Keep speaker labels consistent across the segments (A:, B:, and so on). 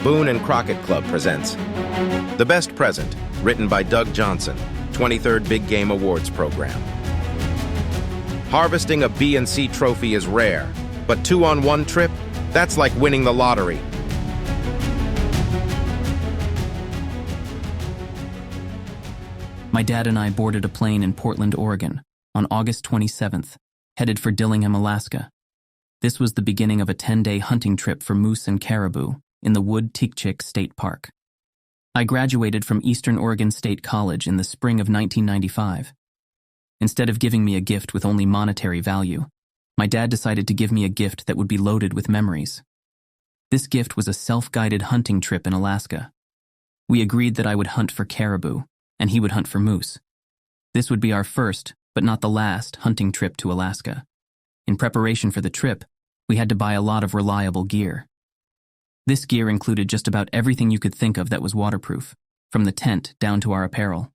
A: Boone and Crockett Club presents The Best Present, written by Doug Johnson, 23rd Big Game Awards Program. Harvesting a B&C trophy is rare, but 2-on-1 trip, that's like winning the lottery.
B: My dad and I boarded a plane in Portland, Oregon, on August 27th, headed for Dillingham, Alaska. This was the beginning of a 10-day hunting trip for moose and caribou in the Wood-Tikchik State Park. I graduated from Eastern Oregon State College in the spring of 1995. Instead of giving me a gift with only monetary value, my dad decided to give me a gift that would be loaded with memories. This gift was a self-guided hunting trip in Alaska. We agreed that I would hunt for caribou, and he would hunt for moose. This would be our first, but not the last, hunting trip to Alaska. In preparation for the trip, we had to buy a lot of reliable gear. This gear included just about everything you could think of that was waterproof, from the tent down to our apparel.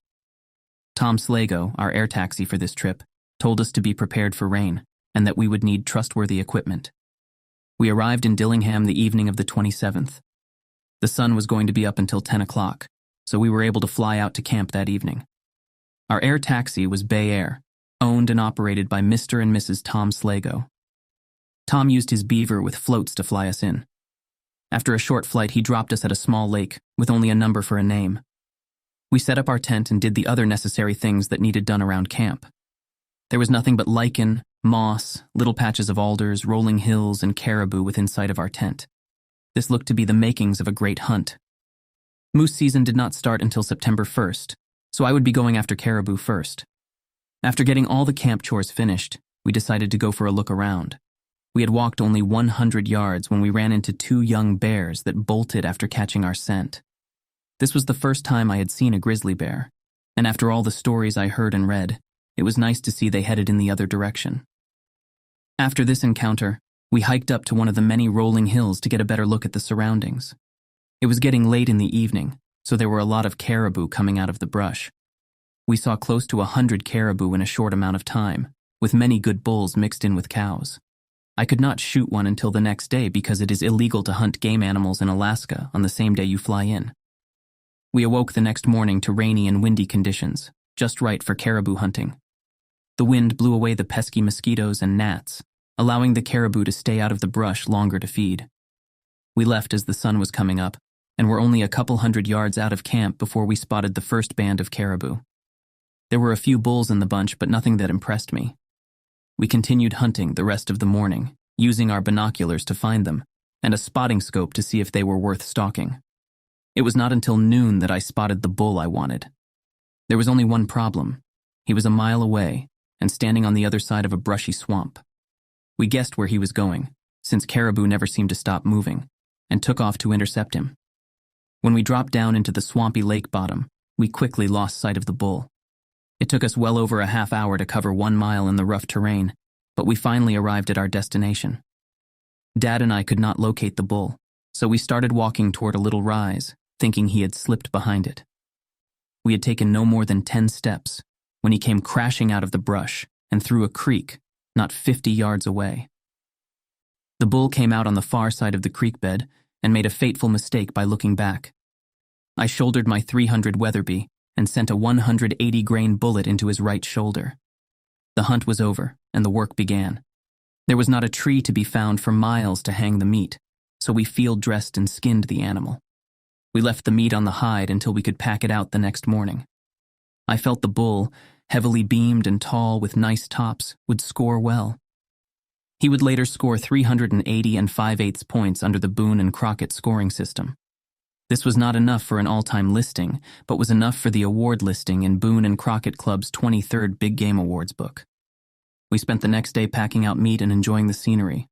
B: Tom Slago, our air taxi for this trip, told us to be prepared for rain and that we would need trustworthy equipment. We arrived in Dillingham the evening of the 27th. The sun was going to be up until 10 o'clock, so we were able to fly out to camp that evening. Our air taxi was Bay Air, owned and operated by Mr. and Mrs. Tom Slago. Tom used his beaver with floats to fly us in. After a short flight, he dropped us at a small lake with only a number for a name. We set up our tent and did the other necessary things that needed done around camp. There was nothing but lichen, moss, little patches of alders, rolling hills, and caribou within sight of our tent. This looked to be the makings of a great hunt. Moose season did not start until September 1st, so I would be going after caribou first. After getting all the camp chores finished, we decided to go for a look around. We had walked only 100 yards when we ran into 2 young bears that bolted after catching our scent. This was the first time I had seen a grizzly bear, and after all the stories I heard and read, it was nice to see they headed in the other direction. After this encounter, we hiked up to one of the many rolling hills to get a better look at the surroundings. It was getting late in the evening, so there were a lot of caribou coming out of the brush. We saw close to 100 caribou in a short amount of time, with many good bulls mixed in with cows. I could not shoot one until the next day because it is illegal to hunt game animals in Alaska on the same day you fly in. We awoke the next morning to rainy and windy conditions, just right for caribou hunting. The wind blew away the pesky mosquitoes and gnats, allowing the caribou to stay out of the brush longer to feed. We left as the sun was coming up, and were only a couple hundred yards out of camp before we spotted the first band of caribou. There were a few bulls in the bunch, but nothing that impressed me. We continued hunting the rest of the morning, using our binoculars to find them, and a spotting scope to see if they were worth stalking. It was not until noon that I spotted the bull I wanted. There was only one problem. He was a mile away, and standing on the other side of a brushy swamp. We guessed where he was going, since caribou never seemed to stop moving, and took off to intercept him. When we dropped down into the swampy lake bottom, we quickly lost sight of the bull. It took us well over a half hour to cover 1 mile in the rough terrain, but we finally arrived at our destination. Dad and I could not locate the bull, so we started walking toward a little rise, thinking he had slipped behind it. We had taken no more than 10 steps when he came crashing out of the brush and through a creek not 50 yards away. The bull came out on the far side of the creek bed and made a fateful mistake by looking back. I shouldered my .300 Weatherby and sent a 180-grain bullet into his right shoulder. The hunt was over, and the work began. There was not a tree to be found for miles to hang the meat, so we field-dressed and skinned the animal. We left the meat on the hide until we could pack it out the next morning. I felt the bull, heavily beamed and tall with nice tops, would score well. He would later score 380 and 5/8 points under the Boone and Crockett scoring system. This was not enough for an all-time listing, but was enough for the award listing in Boone and Crockett Club's 23rd Big Game Awards book. We spent the next day packing out meat and enjoying the scenery.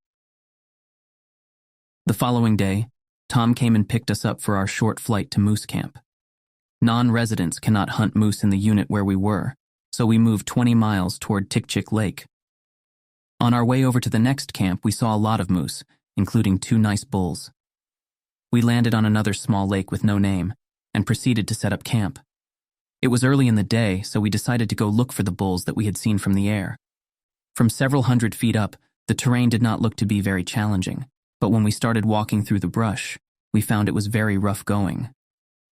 B: The following day, Tom came and picked us up for our short flight to moose camp. Non-residents cannot hunt moose in the unit where we were, so we moved 20 miles toward Tikchik Lake. On our way over to the next camp, we saw a lot of moose, including 2 nice bulls. We landed on another small lake with no name, and proceeded to set up camp. It was early in the day, so we decided to go look for the bulls that we had seen from the air. From several hundred feet up, the terrain did not look to be very challenging, but when we started walking through the brush, we found it was very rough going.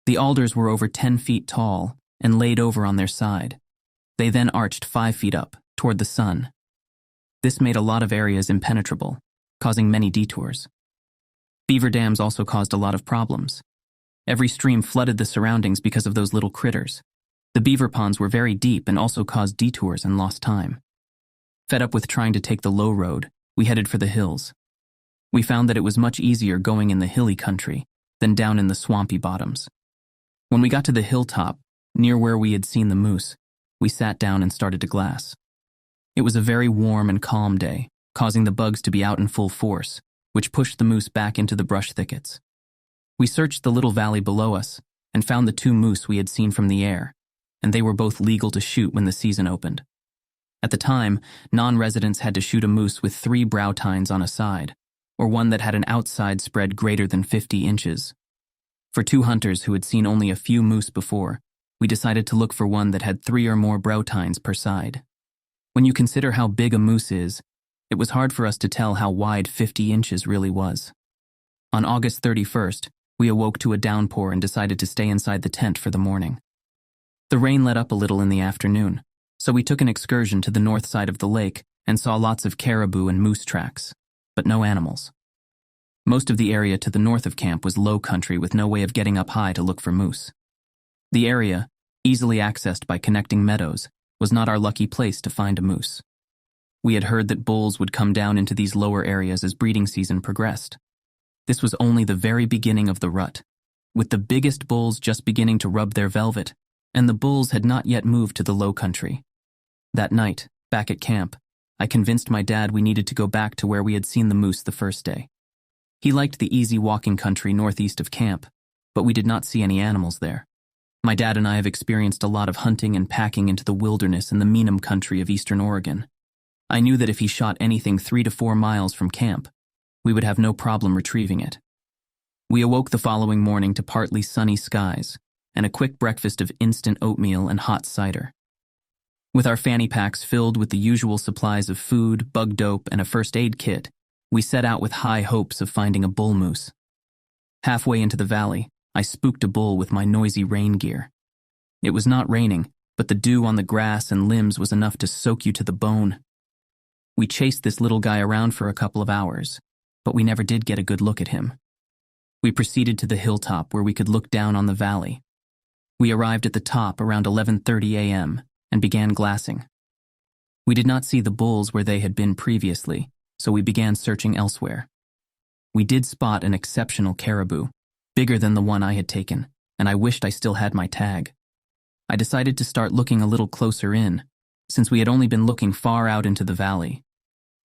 B: The alders were over 10 feet tall and laid over on their side. They then arched 5 feet up, toward the sun. This made a lot of areas impenetrable, causing many detours. Beaver dams also caused a lot of problems. Every stream flooded the surroundings because of those little critters. The beaver ponds were very deep and also caused detours and lost time. Fed up with trying to take the low road, we headed for the hills. We found that it was much easier going in the hilly country than down in the swampy bottoms. When we got to the hilltop, near where we had seen the moose, we sat down and started to glass. It was a very warm and calm day, causing the bugs to be out in full force, which pushed the moose back into the brush thickets. We searched the little valley below us and found the 2 moose we had seen from the air, and they were both legal to shoot when the season opened. At the time, non-residents had to shoot a moose with 3 brow tines on a side, or one that had an outside spread greater than 50 inches. For 2 hunters who had seen only a few moose before, we decided to look for one that had 3 or more brow tines per side. When you consider how big a moose is, it was hard for us to tell how wide 50 inches really was. On August 31st, we awoke to a downpour and decided to stay inside the tent for the morning. The rain let up a little in the afternoon, so we took an excursion to the north side of the lake and saw lots of caribou and moose tracks, but no animals. Most of the area to the north of camp was low country with no way of getting up high to look for moose. The area, easily accessed by connecting meadows, was not our lucky place to find a moose. We had heard that bulls would come down into these lower areas as breeding season progressed. This was only the very beginning of the rut, with the biggest bulls just beginning to rub their velvet, and the bulls had not yet moved to the low country. That night, back at camp, I convinced my dad we needed to go back to where we had seen the moose the first day. He liked the easy walking country northeast of camp, but we did not see any animals there. My dad and I have experienced a lot of hunting and packing into the wilderness in the Meenum country of eastern Oregon. I knew that if he shot anything 3 to 4 miles from camp, we would have no problem retrieving it. We awoke the following morning to partly sunny skies and a quick breakfast of instant oatmeal and hot cider. With our fanny packs filled with the usual supplies of food, bug dope, and a first aid kit, we set out with high hopes of finding a bull moose. Halfway into the valley, I spooked a bull with my noisy rain gear. It was not raining, but the dew on the grass and limbs was enough to soak you to the bone. We chased this little guy around for a couple of hours, but we never did get a good look at him. We proceeded to the hilltop where we could look down on the valley. We arrived at the top around 11:30 a.m. and began glassing. We did not see the bulls where they had been previously, so we began searching elsewhere. We did spot an exceptional caribou, bigger than the one I had taken, and I wished I still had my tag. I decided to start looking a little closer in, since we had only been looking far out into the valley.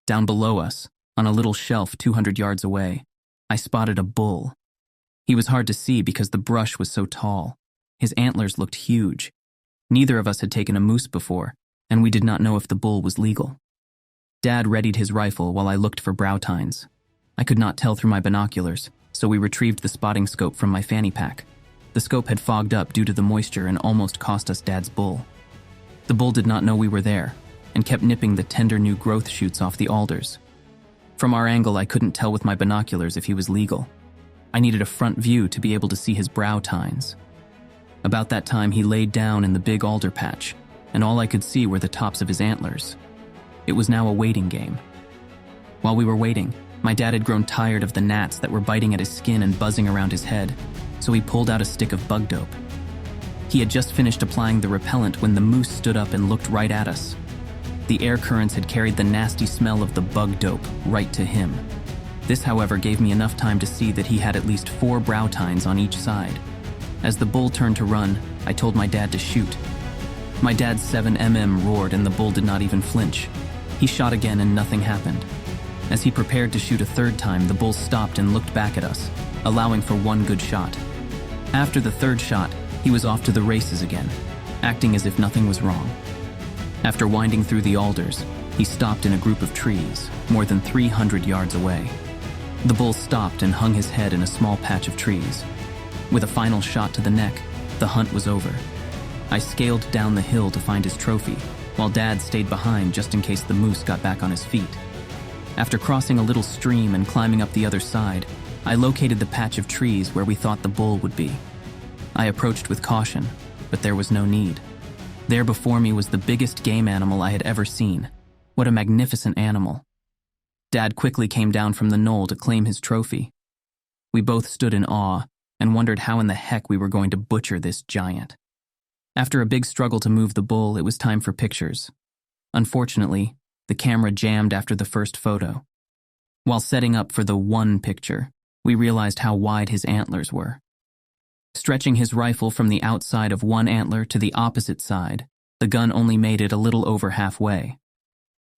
B: Down below us, on a little shelf 200 yards away, I spotted a bull. He was hard to see because the brush was so tall. His antlers looked huge. Neither of us had taken a moose before, and we did not know if the bull was legal. Dad readied his rifle while I looked for brow tines. I could not tell through my binoculars, so we retrieved the spotting scope from my fanny pack. The scope had fogged up due to the moisture and almost cost us Dad's bull. The bull did not know we were there, and kept nipping the tender new growth shoots off the alders. From our angle, I couldn't tell with my binoculars if he was legal. I needed a front view to be able to see his brow tines. About that time, he laid down in the big alder patch, and all I could see were the tops of his antlers. It was now a waiting game. While we were waiting, my dad had grown tired of the gnats that were biting at his skin and buzzing around his head, so he pulled out a stick of bug dope. He had just finished applying the repellent when the moose stood up and looked right at us. The air currents had carried the nasty smell of the bug dope right to him. This, however, gave me enough time to see that he had at least 4 brow tines on each side. As the bull turned to run, I told my dad to shoot. My dad's 7mm roared and the bull did not even flinch. He shot again and nothing happened. As he prepared to shoot a 3rd time, the bull stopped and looked back at us, allowing for 1 good shot. After the 3rd shot, he was off to the races again, acting as if nothing was wrong. After winding through the alders, he stopped in a group of trees, more than 300 yards away. The bull stopped and hung his head in a small patch of trees. With a final shot to the neck, the hunt was over. I scaled down the hill to find his trophy, while Dad stayed behind just in case the moose got back on his feet. After crossing a little stream and climbing up the other side, I located the patch of trees where we thought the bull would be. I approached with caution, but there was no need. There before me was the biggest game animal I had ever seen. What a magnificent animal. Dad quickly came down from the knoll to claim his trophy. We both stood in awe and wondered how in the heck we were going to butcher this giant. After a big struggle to move the bull, it was time for pictures. Unfortunately, the camera jammed after the first photo. While setting up for the one picture, we realized how wide his antlers were. Stretching his rifle from the outside of one antler to the opposite side, the gun only made it a little over halfway.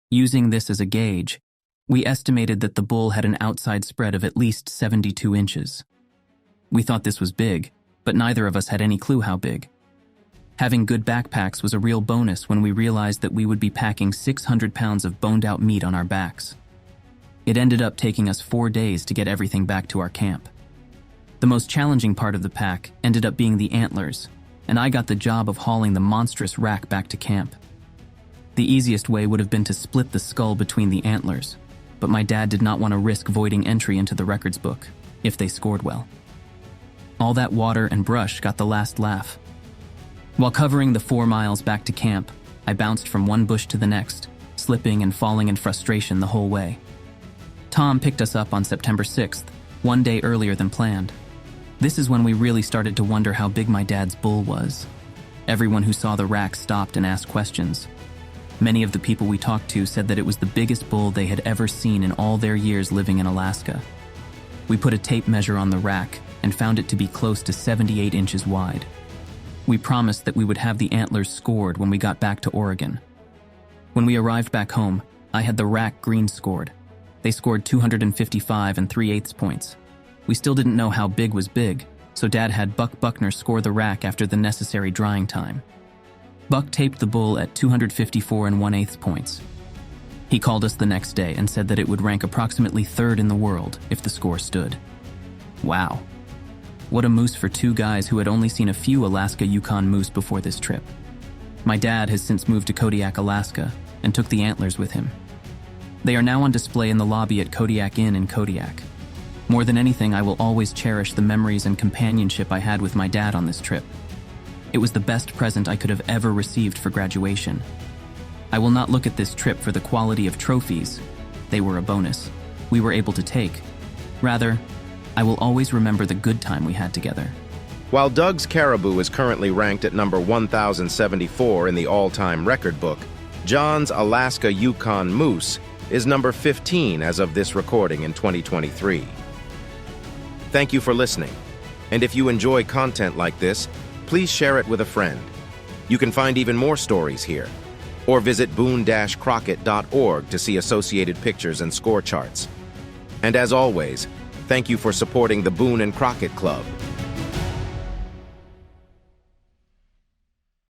B: Using this as a gauge, we estimated that the bull had an outside spread of at least 72 inches. We thought this was big, but neither of us had any clue how big. Having good backpacks was a real bonus when we realized that we would be packing 600 pounds of boned-out meat on our backs. It ended up taking us 4 days to get everything back to our camp. The most challenging part of the pack ended up being the antlers, and I got the job of hauling the monstrous rack back to camp. The easiest way would have been to split the skull between the antlers, but my dad did not want to risk voiding entry into the records book, if they scored well. All that water and brush got the last laugh. While covering the 4 miles back to camp, I bounced from one bush to the next, slipping and falling in frustration the whole way. Tom picked us up on September 6th, 1 day earlier than planned. This is when we really started to wonder how big my dad's bull was. Everyone who saw the rack stopped and asked questions. Many of the people we talked to said that it was the biggest bull they had ever seen in all their years living in Alaska. We put a tape measure on the rack and found it to be close to 78 inches wide. We promised that we would have the antlers scored when we got back to Oregon. When we arrived back home, I had the rack green scored. They scored 255 3/8 points. We still didn't know how big was big, so Dad had Buck Buckner score the rack after the necessary drying time. Buck taped the bull at 254 1/8 points. He called us the next day and said that it would rank approximately 3rd in the world if the score stood. Wow. What a moose for 2 guys who had only seen a few Alaska Yukon moose before this trip. My dad has since moved to Kodiak, Alaska, and took the antlers with him. They are now on display in the lobby at Kodiak Inn in Kodiak. More than anything, I will always cherish the memories and companionship I had with my dad on this trip. It was the best present I could have ever received for graduation. I will not look at this trip for the quality of trophies. They were a bonus we were able to take. Rather, I will always remember the good time we had together.
A: While Doug's caribou is currently ranked at number 1074 in the all-time record book, John's Alaska Yukon moose is number 15 as of this recording in 2023. Thank you for listening, and if you enjoy content like this, please share it with a friend. You can find even more stories here, or visit boone-crockett.org to see associated pictures and score charts. And as always, thank you for supporting the Boone and Crockett Club.